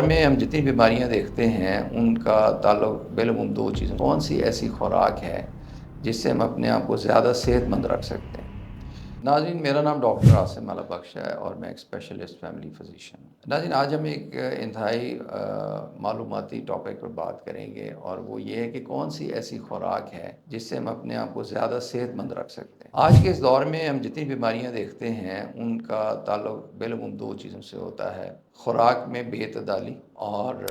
میں ہم جتنی بیماریاں دیکھتے ہیں ان کا تعلق بالعموم دو چیزوں، کون سی ایسی خوراک ہے جس سے ہم اپنے آپ کو زیادہ صحت مند رکھ سکتے ہیں۔ ناظرین، میرا نام ڈاکٹر عاصم مالا بخش ہے اور میں ایک اسپیشلسٹ فیملی فزیشین ہوں۔ ناظرین، آج ہم ایک انتہائی معلوماتی ٹاپک پر بات کریں گے، اور وہ یہ ہے کہ کون سی ایسی خوراک ہے جس سے ہم اپنے آپ کو زیادہ صحت مند رکھ سکتے ہیں۔ آج کے اس دور میں ہم جتنی بیماریاں دیکھتے ہیں ان کا تعلق بالعموم دو چیزوں سے ہوتا ہے: خوراک میں بے اعتدالی اور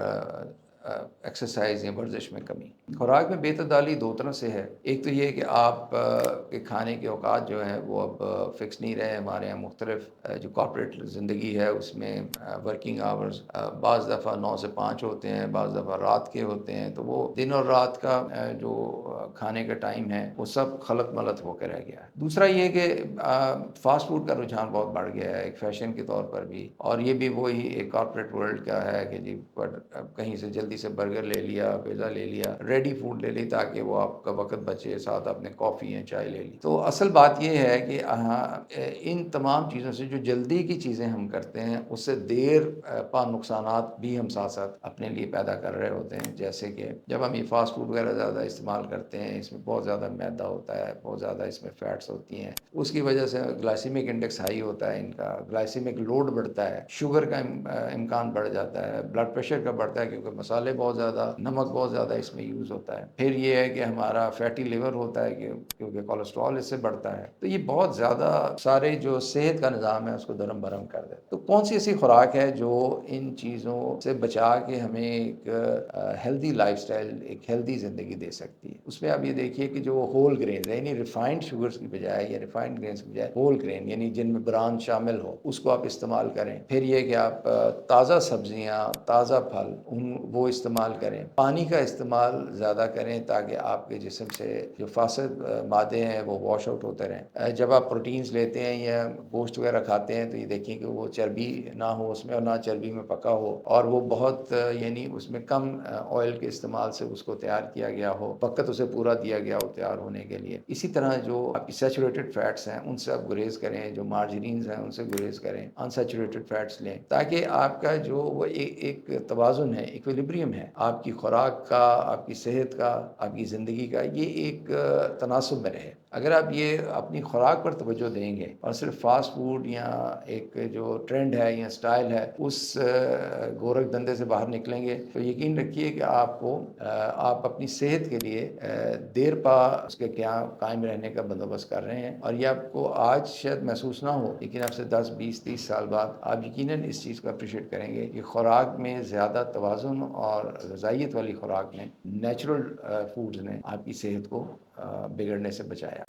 ایکسرسائز یا ورزش میں کمی۔ خوراک میں بے اعتدالی دو طرح سے ہے۔ ایک تو یہ کہ آپ کے کھانے کے اوقات جو ہے وہ اب فکس نہیں رہے۔ ہمارے یہاں مختلف جو کارپوریٹ زندگی ہے اس میں ورکنگ آورز بعض دفعہ 9 سے 5 ہوتے ہیں، بعض دفعہ رات کے ہوتے ہیں، تو وہ دن اور رات کا جو کھانے کا ٹائم ہے وہ سب خلط ملط ہو کے رہ گیا ہے۔ دوسرا یہ کہ فاسٹ فوڈ کا رجحان بہت بڑھ گیا ہے، ایک فیشن کے طور پر بھی، اور یہ بھی وہی ایک کارپوریٹ ورلڈ کا ہے کہ جی کہیں سے جلدی سے برگر لے لیا، پیزا لے لیا، ریڈی فوڈ لے لی تاکہ وہ آپ کا وقت بچے، ساتھ آپ نے کافی یا چائے لے لی۔ تو اصل بات یہ ہے کہ ان تمام چیزوں سے جو جلدی کی چیزیں ہم کرتے ہیں اس سے دیر پا نقصانات بھی ہم ساتھ ساتھ اپنے لیے پیدا کر رہے ہوتے ہیں۔ جیسے کہ جب ہم یہ فاسٹ فوڈ وغیرہ زیادہ استعمال کرتے ہیں، اس میں بہت زیادہ میدا ہوتا ہے، بہت زیادہ اس میں فیٹس ہوتی ہیں، اس کی وجہ سے گلائسیمک انڈیکس ہائی ہوتا ہے، ان کا گلائسیمک لوڈ بڑھتا ہے، شوگر کا امکان بڑھ جاتا ہے، بلڈ پریشر کا بڑھتا ہے کیونکہ مسالے بہت زیادہ، نمک بہت زیادہ اس میں یوز ہوتا ہے۔ پھر یہ ہے کہ ہمارا فیٹی لیور ہوتا ہے کیونکہ کولیسٹرول اس سے بڑھتا ہے۔ تو یہ بہت زیادہ سارے جو صحت کا نظام ہے اس کو درم برہم کر دیتا ہے۔ تو کون سی ایسی خوراک ہے جو ان چیزوں سے بچا کے ہمیں ایک ہیلدی لائف سٹائل، ایک ہیلدی زندگی دے سکتی ہے؟ اس میں آپ یہ دیکھیے کہ جو ہول گرینز ہے، یعنی ریفائنڈ شوگرز کی بجائے یا ریفائنڈ گرینز کی بجائے ہول گرین، یعنی جن میں بران شامل ہو، اس کو آپ استعمال کریں۔ پھر یہ کہ آپ تازہ سبزیاں، تازہ پھل وہ استعمال کریں۔ پانی کا استعمال زیادہ کریں تاکہ آپ کے جسم سے جو فاسد مادے ہیں وہ واش آؤٹ ہوتے رہیں۔ جب آپ پروٹینز لیتے ہیں یا گوشت وغیرہ کھاتے ہیں تو یہ دیکھیں کہ وہ چربی نہ ہو اس میں، اور نہ چربی میں پکا ہو، اور وہ بہت یعنی اس میں کم آئل کے استعمال سے اس کو تیار کیا گیا ہو، وقت اسے پورا دیا گیا ہو تیار ہونے کے لیے۔ اسی طرح جو آپ کی سیچوریٹڈ فیٹس ہیں ان سے آپ گریز کریں، جو مارجرینز ہیں ان سے گریز کریں، انسیچوریٹڈ فیٹس لیں، تاکہ آپ کا جو وہ ایک توازن ہے، ایکویلیبریم ہے آپ کی خوراک کا، آپ کی صحت کا، آپ کی زندگی کا، یہ ایک تناسب میں رہے۔ اگر آپ یہ اپنی خوراک پر توجہ دیں گے اور صرف فاسٹ فوڈ یا ایک جو ٹرینڈ ہے یا سٹائل ہے اس گورکھ دندے سے باہر نکلیں گے تو یقین رکھیے کہ آپ اپنی صحت کے لیے دیر پا اس کے قائم رہنے کا بندوبست کر رہے ہیں، اور یہ آپ کو آج شاید محسوس نہ ہو، لیکن آپ سے 10 20 30 سال بعد آپ یقیناً اس چیز کو اپریشیٹ کریں گے کہ خوراک میں زیادہ توازن اور غذائیت والی خوراک نے، نیچرل فوڈز نے آپ کی صحت کو بگڑنے سے بچایا۔